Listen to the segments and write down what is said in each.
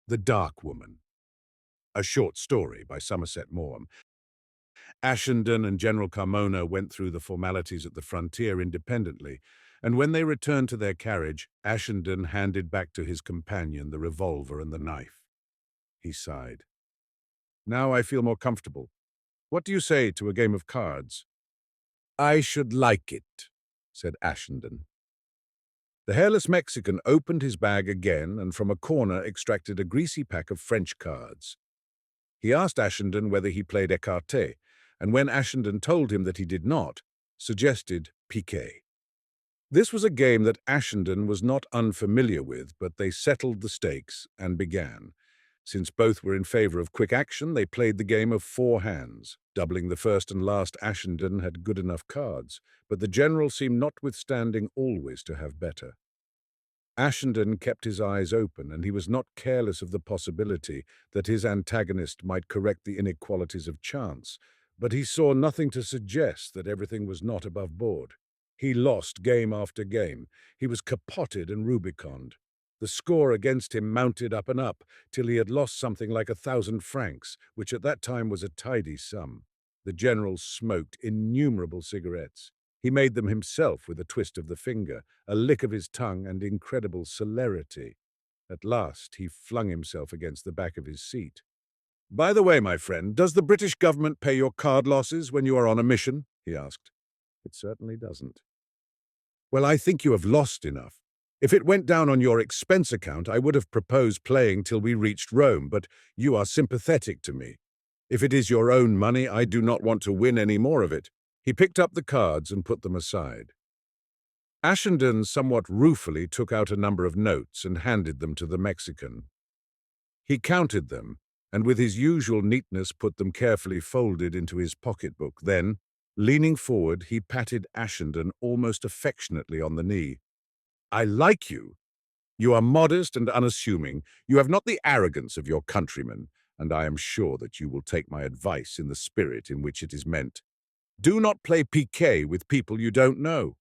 The Dark Woman, a short story by Somerset Maugham. Ashenden and General Carmona went through the formalities at the frontier independently, and when they returned to their carriage, Ashenden handed back to his companion the revolver and the knife. He sighed. "Now I feel more comfortable. What do you say to a game of cards?" "I should like it," said Ashenden. The hairless Mexican opened his bag again and from a corner extracted a greasy pack of French cards. He asked Ashenden whether he played écarté, and when Ashenden told him that he did not, suggested piquet. This was a game that Ashenden was not unfamiliar with, but they settled the stakes and began. Since both were in favor of quick action, they played the game of 4 hands. Doubling the first and last, Ashenden had good enough cards, but the general seemed notwithstanding always to have better. Ashenden kept his eyes open, and he was not careless of the possibility that his antagonist might correct the inequalities of chance, but he saw nothing to suggest that everything was not above board. He lost game after game. He was capotted and Rubiconed. The score against him mounted up and up, till he had lost something like 1,000 francs, which at that time was a tidy sum. The general smoked innumerable cigarettes. He made them himself with a twist of the finger, a lick of his tongue, and incredible celerity. At last he flung himself against the back of his seat. "By the way, my friend, does the British government pay your card losses when you are on a mission?" he asked. "It certainly doesn't." "Well, I think you have lost enough. If it went down on your expense account, I would have proposed playing till we reached Rome, but you are sympathetic to me. If it is your own money, I do not want to win any more of it." He picked up the cards and put them aside. Ashenden somewhat ruefully took out a number of notes and handed them to the Mexican. He counted them, and with his usual neatness put them carefully folded into his pocketbook. Then, leaning forward, he patted Ashenden almost affectionately on the knee. "I like you. You are modest and unassuming. You have not the arrogance of your countrymen, and I am sure that you will take my advice in the spirit in which it is meant. Do not play piquet with people you don't know."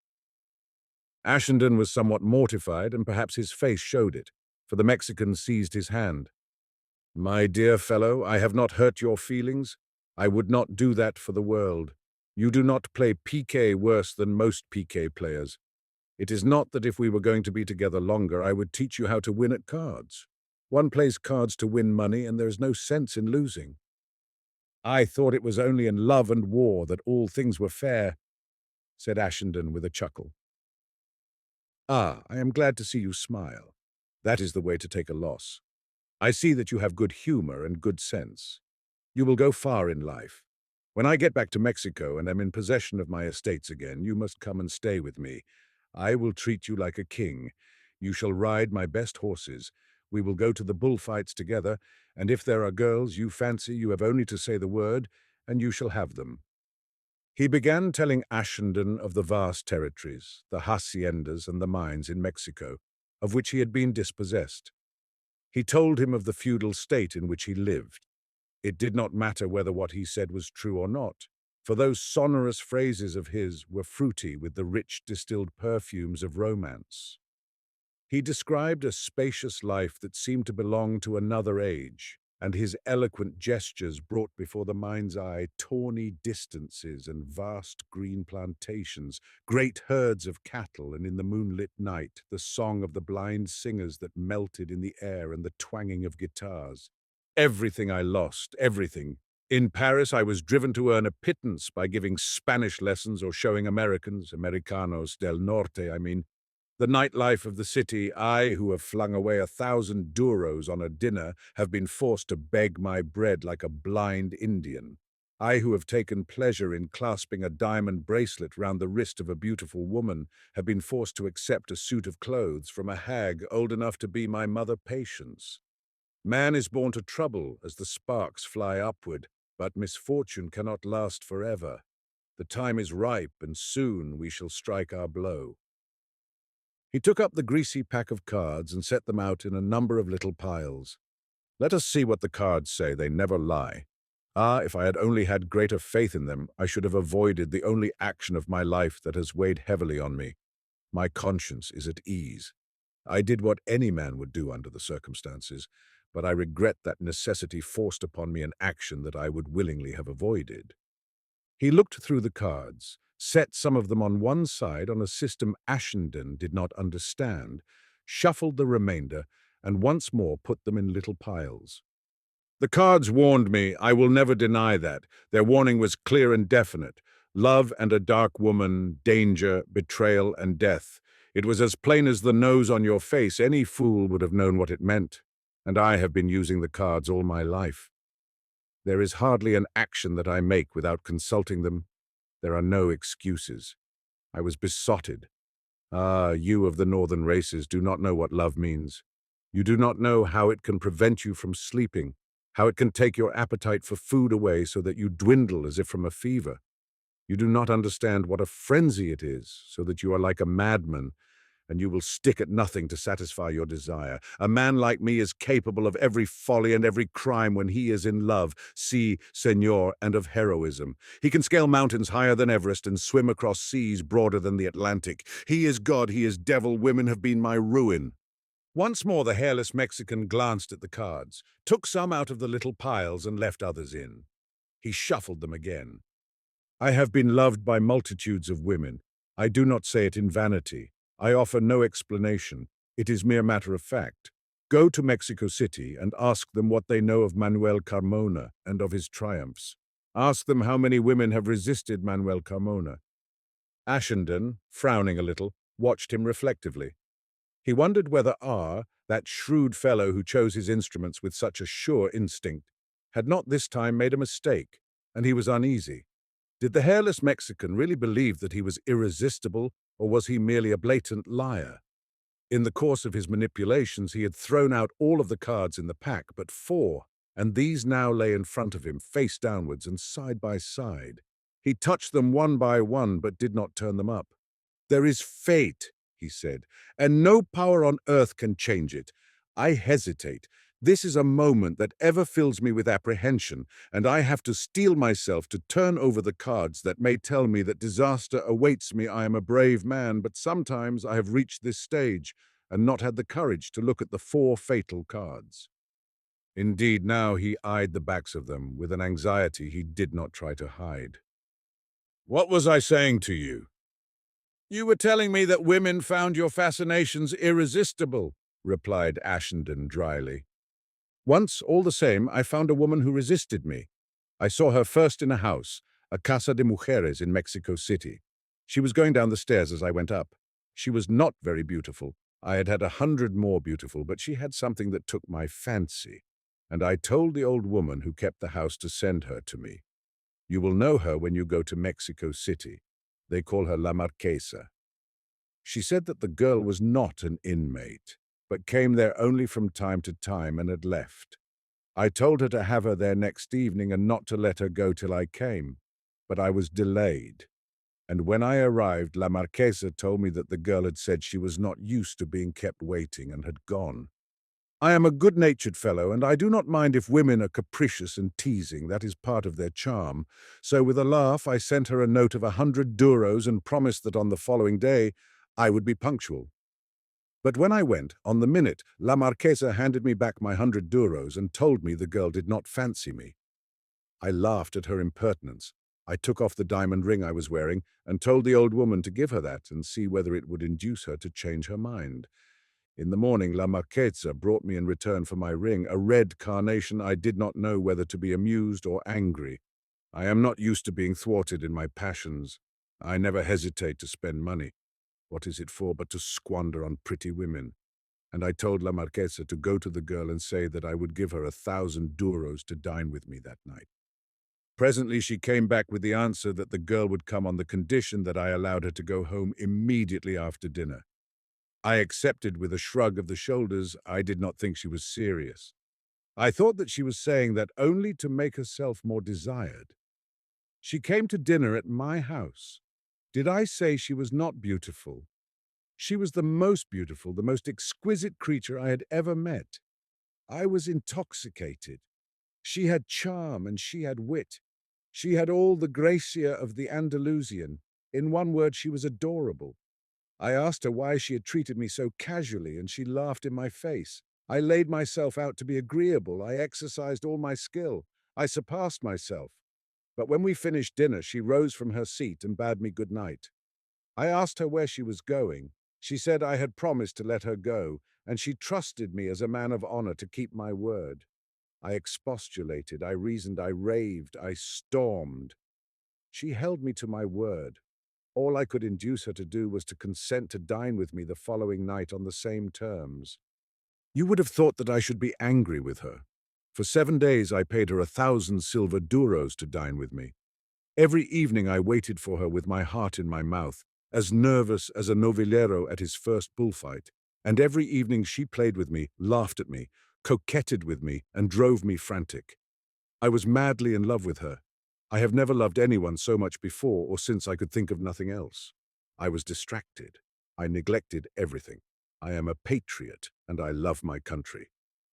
Ashenden was somewhat mortified, and perhaps his face showed it, for the Mexican seized his hand. "My dear fellow, I have not hurt your feelings. I would not do that for the world. You do not play piquet worse than most piquet players. It is not that if we were going to be together longer, I would teach you how to win at cards. One plays cards to win money, and there is no sense in losing." "I thought it was only in love and war that all things were fair," said Ashenden with a chuckle. "Ah, I am glad to see you smile. That is the way to take a loss. I see that you have good humor and good sense. You will go far in life. When I get back to Mexico and am in possession of my estates again, you must come and stay with me. I will treat you like a king. You shall ride my best horses. We will go to the bullfights together, and if there are girls you fancy, you have only to say the word, and you shall have them." He began telling Ashenden of the vast territories, the haciendas and the mines in Mexico, of which he had been dispossessed. He told him of the feudal state in which he lived. It did not matter whether what he said was true or not, for those sonorous phrases of his were fruity with the rich distilled perfumes of romance. He described a spacious life that seemed to belong to another age, and his eloquent gestures brought before the mind's eye tawny distances and vast green plantations, great herds of cattle, and in the moonlit night, the song of the blind singers that melted in the air and the twanging of guitars. "Everything I lost, everything. In Paris, I was driven to earn a pittance by giving Spanish lessons or showing Americanos del Norte, the nightlife of the city. I, who have flung away 1,000 duros on a dinner, have been forced to beg my bread like a blind Indian. I, who have taken pleasure in clasping a diamond bracelet round the wrist of a beautiful woman, have been forced to accept a suit of clothes from a hag old enough to be my mother Patience. Man is born to trouble as the sparks fly upward, but misfortune cannot last forever. The time is ripe, and soon we shall strike our blow." He took up the greasy pack of cards and set them out in a number of little piles. "Let us see what the cards say. They never lie. Ah, if I had only had greater faith in them, I should have avoided the only action of my life that has weighed heavily on me. My conscience is at ease. I did what any man would do under the circumstances. but I regret that necessity forced upon me an action that I would willingly have avoided." He looked through the cards, set some of them on one side on a system Ashenden did not understand, shuffled the remainder, and once more put them in little piles. "The cards warned me, I will never deny that. Their warning was clear and definite. Love and a dark woman, danger, betrayal, and death. It was as plain as the nose on your face. Any fool would have known what it meant. And I have been using the cards all my life. There is hardly an action that I make without consulting them. There are no excuses. I was besotted. Ah, you of the northern races do not know what love means. You do not know how it can prevent you from sleeping, how it can take your appetite for food away so that you dwindle as if from a fever. You do not understand what a frenzy it is, so that you are like a madman, and you will stick at nothing to satisfy your desire. A man like me is capable of every folly and every crime when he is in love, si, senor, and of heroism. He can scale mountains higher than Everest and swim across seas broader than the Atlantic. He is God, he is devil, women have been my ruin." Once more the hairless Mexican glanced at the cards, took some out of the little piles and left others in. He shuffled them again. "I have been loved by multitudes of women. I do not say it in vanity. I offer no explanation. It is mere matter of fact. Go to Mexico City and ask them what they know of Manuel Carmona and of his triumphs. Ask them how many women have resisted Manuel Carmona." Ashenden, frowning a little, watched him reflectively. He wondered whether R, that shrewd fellow who chose his instruments with such a sure instinct, had not this time made a mistake, and he was uneasy. Did the hairless Mexican really believe that he was irresistible, or was he merely a blatant liar? In the course of his manipulations, he had thrown out all of the cards in the pack but 4, and these now lay in front of him, face downwards and side by side. He touched them one by one but did not turn them up. "There is fate," he said, "and no power on earth can change it. I hesitate. This is a moment that ever fills me with apprehension, and I have to steel myself to turn over the cards that may tell me that disaster awaits me. I am a brave man, but sometimes I have reached this stage and not had the courage to look at the 4 fatal cards." Indeed, now he eyed the backs of them with an anxiety he did not try to hide. "What was I saying to you?" "You were telling me that women found your fascinations irresistible," replied Ashenden dryly. "Once, all the same, I found a woman who resisted me. I saw her first in a house, a casa de mujeres in Mexico City. She was going down the stairs as I went up. She was not very beautiful. I had had 100 more beautiful, but she had something that took my fancy, and I told the old woman who kept the house to send her to me. You will know her when you go to Mexico City. They call her La Marquesa. She said that the girl was not an inmate, but came there only from time to time and had left. I told her to have her there next evening and not to let her go till I came, but I was delayed. And when I arrived, La Marquesa told me that the girl had said she was not used to being kept waiting and had gone. I am a good-natured fellow, and I do not mind if women are capricious and teasing. That is part of their charm. So with a laugh, I sent her a note of 100 duros and promised that on the following day I would be punctual. But when I went, on the minute, La Marquesa handed me back my 100 duros and told me the girl did not fancy me. I laughed at her impertinence. I took off the diamond ring I was wearing and told the old woman to give her that and see whether it would induce her to change her mind. In the morning, La Marquesa brought me in return for my ring a red carnation. I did not know whether to be amused or angry. I am not used to being thwarted in my passions. I never hesitate to spend money. What is it for but to squander on pretty women? And I told La Marquesa to go to the girl and say that I would give her 1,000 duros to dine with me that night. Presently she came back with the answer that the girl would come on the condition that I allowed her to go home immediately after dinner. I accepted with a shrug of the shoulders. I did not think she was serious. I thought that she was saying that only to make herself more desired. She came to dinner at my house. Did I say she was not beautiful? She was the most beautiful, the most exquisite creature I had ever met. I was intoxicated. She had charm and she had wit. She had all the gracia of the Andalusian. In one word, she was adorable. I asked her why she had treated me so casually, and she laughed in my face. I laid myself out to be agreeable. I exercised all my skill. I surpassed myself. But when we finished dinner, she rose from her seat and bade me good night. I asked her where she was going. She said I had promised to let her go, and she trusted me as a man of honor to keep my word. I expostulated, I reasoned, I raved, I stormed. She held me to my word. All I could induce her to do was to consent to dine with me the following night on the same terms. You would have thought that I should be angry with her. For 7 days I paid her 1,000 silver duros to dine with me. Every evening I waited for her with my heart in my mouth, as nervous as a novillero at his first bullfight, and every evening she played with me, laughed at me, coquetted with me, and drove me frantic. I was madly in love with her. I have never loved anyone so much before or since I could think of nothing else. I was distracted. I neglected everything. I am a patriot, and I love my country.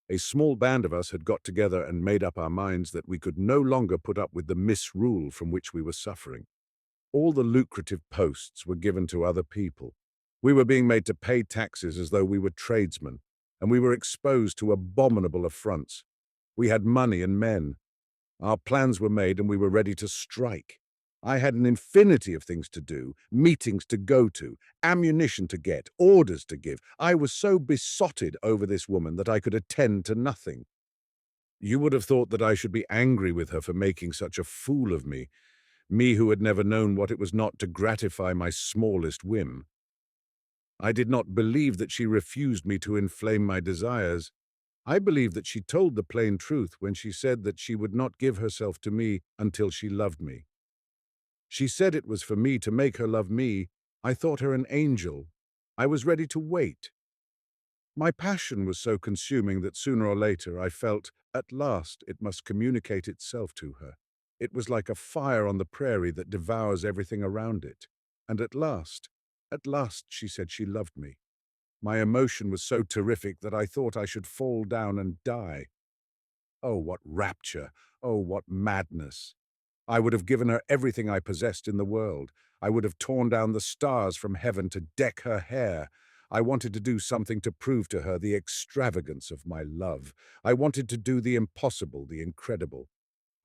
A small band of us had got together and made up our minds that we could no longer put up with the misrule from which we were suffering. All the lucrative posts were given to other people. We were being made to pay taxes as though we were tradesmen, and we were exposed to abominable affronts. We had money and men. Our plans were made and we were ready to strike. I had an infinity of things to do, meetings to go to, ammunition to get, orders to give. I was so besotted over this woman that I could attend to nothing. You would have thought that I should be angry with her for making such a fool of me, me who had never known what it was not to gratify my smallest whim. I did not believe that she refused me to inflame my desires. I believe that she told the plain truth when she said that she would not give herself to me until she loved me. She said it was for me to make her love me. I thought her an angel. I was ready to wait. My passion was so consuming that sooner or later I felt, at last, it must communicate itself to her. It was like a fire on the prairie that devours everything around it. And at last she said she loved me. My emotion was so terrific that I thought I should fall down and die. Oh, what rapture! Oh, what madness! I would have given her everything I possessed in the world. I would have torn down the stars from heaven to deck her hair. I wanted to do something to prove to her the extravagance of my love. I wanted to do the impossible, the incredible.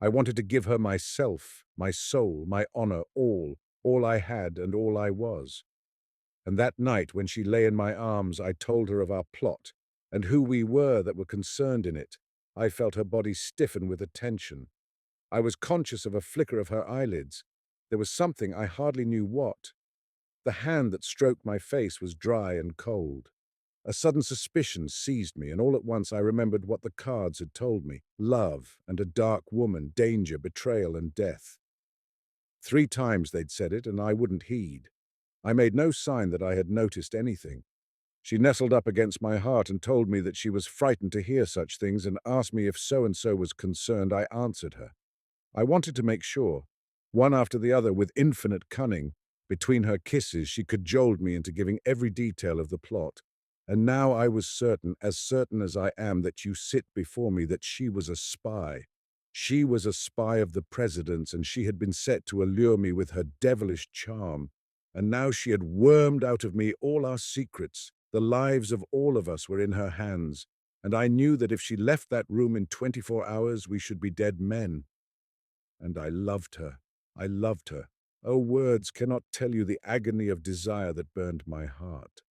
I wanted to give her myself, my soul, my honor, all I had and all I was. And that night, when she lay in my arms, I told her of our plot, and who we were that were concerned in it. I felt her body stiffen with attention. I was conscious of a flicker of her eyelids. There was something, I hardly knew what. The hand that stroked my face was dry and cold. A sudden suspicion seized me, and all at once I remembered what the cards had told me: love and a dark woman, danger, betrayal, and death. 3 times they'd said it, and I wouldn't heed. I made no sign that I had noticed anything. She nestled up against my heart and told me that she was frightened to hear such things, and asked me if so-and-so was concerned. I answered her. I wanted to make sure. One after the other, with infinite cunning, between her kisses, she cajoled me into giving every detail of the plot. And now I was certain as I am that you sit before me, that she was a spy. She was a spy of the president's, and she had been set to allure me with her devilish charm. And now she had wormed out of me all our secrets. The lives of all of us were in her hands, and I knew that if she left that room in 24 hours, we should be dead men. And I loved her. I loved her. Oh, words cannot tell you the agony of desire that burned my heart.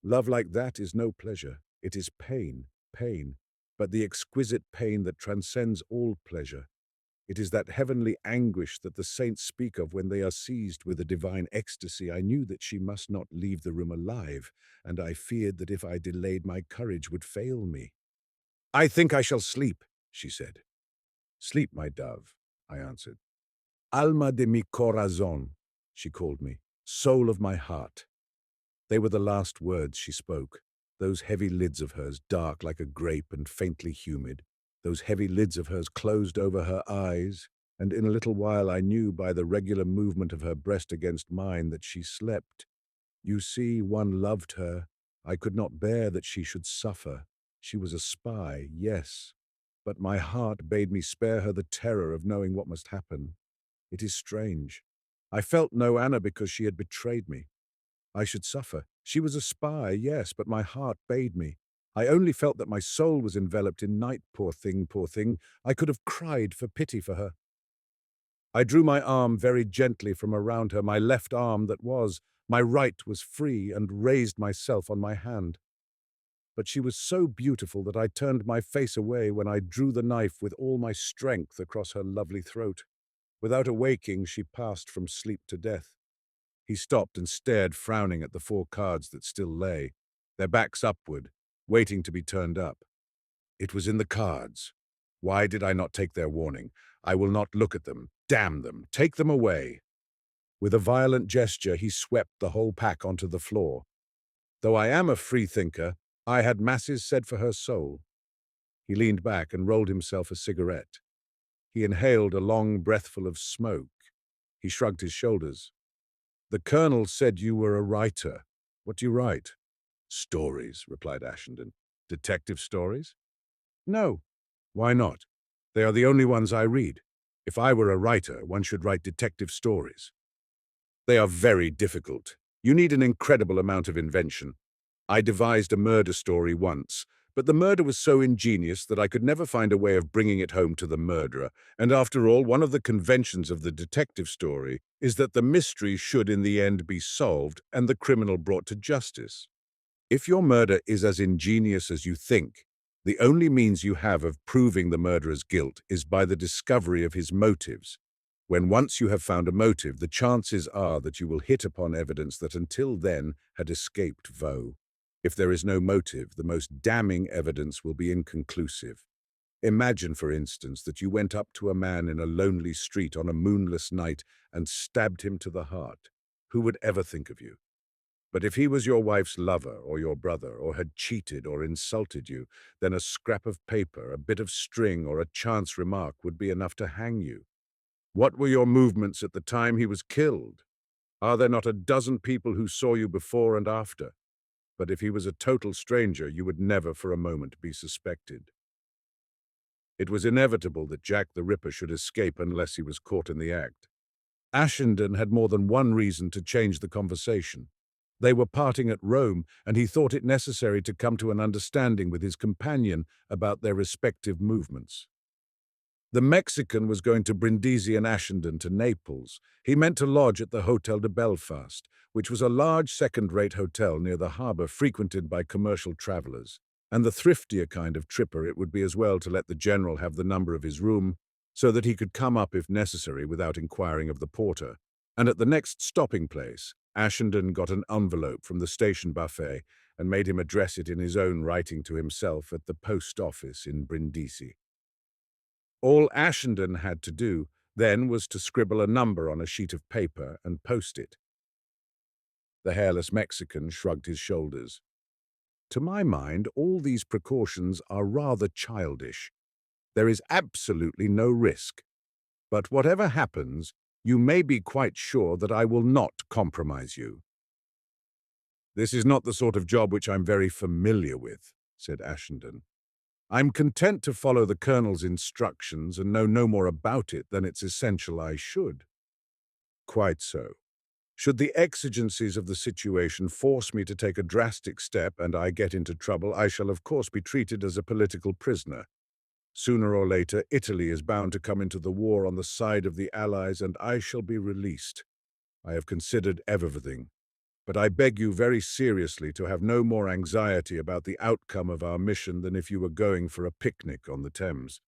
Love like that is no pleasure. It is pain, but the exquisite pain that transcends all pleasure. It is that heavenly anguish that the saints speak of when they are seized with a divine ecstasy. I knew that she must not leave the room alive, and I feared that if I delayed, my courage would fail me. I think I shall sleep, she said. Sleep, my dove, I answered. Alma de mi corazón, she called me, soul of my heart. They were the last words she spoke. Those heavy lids of hers, dark like a grape and faintly humid, those heavy lids of hers closed over her eyes, and in a little while I knew by the regular movement of her breast against mine that she slept. You see, one loved her. I could not bear that she should suffer. She was a spy, yes, but my heart bade me spare her the terror of knowing what must happen. It is strange. I felt no Anna because she had betrayed me. I should suffer. She was a spy, yes, but my heart bade me. I only felt that my soul was enveloped in night, poor thing, poor thing. I could have cried for pity for her. I drew my arm very gently from around her, my left arm that was, my right was free, and raised myself on my hand. But she was so beautiful that I turned my face away when I drew the knife with all my strength across her lovely throat. Without awaking, she passed from sleep to death. He stopped and stared, frowning at the 4 cards that still lay, their backs upward, waiting to be turned up. It was in the cards. Why did I not take their warning? I will not look at them. Damn them. Take them away. With a violent gesture, he swept the whole pack onto the floor. Though I am a freethinker, I had masses said for her soul. He leaned back and rolled himself a cigarette. He inhaled a long breathful of smoke. He shrugged his shoulders. The colonel said you were a writer. What do you write? Stories, replied Ashenden. Detective stories? No. Why not? They are the only ones I read. If I were a writer, one should write detective stories. They are very difficult. You need an incredible amount of invention. I devised a murder story once, but the murder was so ingenious that I could never find a way of bringing it home to the murderer, and after all, one of the conventions of the detective story is that the mystery should in the end be solved and the criminal brought to justice. If your murder is as ingenious as you think, the only means you have of proving the murderer's guilt is by the discovery of his motives. When once you have found a motive, the chances are that you will hit upon evidence that until then had escaped Vaux. If there is no motive, the most damning evidence will be inconclusive. Imagine, for instance, that you went up to a man in a lonely street on a moonless night and stabbed him to the heart. Who would ever think of you? But if he was your wife's lover or your brother or had cheated or insulted you, then a scrap of paper, a bit of string or a chance remark would be enough to hang you. What were your movements at the time he was killed? Are there not a dozen people who saw you before and after? But if he was a total stranger, you would never for a moment be suspected. It was inevitable that Jack the Ripper should escape unless he was caught in the act. Ashenden had more than one reason to change the conversation. They were parting at Rome, and he thought it necessary to come to an understanding with his companion about their respective movements. The Mexican was going to Brindisi and Ashenden to Naples. He meant to lodge at the Hotel de Belfast, which was a large second-rate hotel near the harbour frequented by commercial travellers. And the thriftier kind of tripper, it would be as well to let the general have the number of his room, so that he could come up if necessary without inquiring of the porter. And at the next stopping place, Ashenden got an envelope from the station buffet and made him address it in his own writing to himself at the post office in Brindisi. All Ashenden had to do then was to scribble a number on a sheet of paper and post it. The hairless Mexican shrugged his shoulders. To my mind, all these precautions are rather childish. There is absolutely no risk. But whatever happens, you may be quite sure that I will not compromise you. This is not the sort of job which I'm very familiar with, said Ashenden. I'm content to follow the colonel's instructions and know no more about it than it's essential I should. Quite so. Should the exigencies of the situation force me to take a drastic step and I get into trouble, I shall of course be treated as a political prisoner. Sooner or later, Italy is bound to come into the war on the side of the Allies and I shall be released. I have considered everything. But I beg you very seriously to have no more anxiety about the outcome of our mission than if you were going for a picnic on the Thames.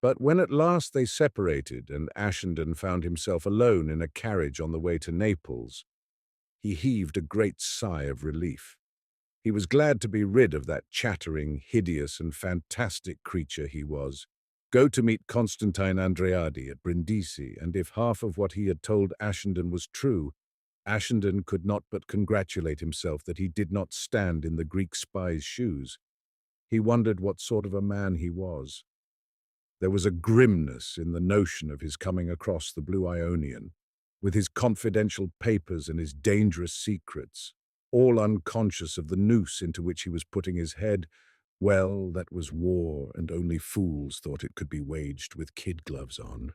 But when at last they separated and Ashenden found himself alone in a carriage on the way to Naples, he heaved a great sigh of relief. He was glad to be rid of that chattering, hideous and fantastic creature he was. Go to meet Constantine Andreadi at Brindisi, and if half of what he had told Ashenden was true, Ashenden could not but congratulate himself that he did not stand in the Greek spy's shoes. He wondered what sort of a man he was. There was a grimness in the notion of his coming across the Blue Ionian, with his confidential papers and his dangerous secrets, all unconscious of the noose into which he was putting his head. Well, that was war, and only fools thought it could be waged with kid gloves on.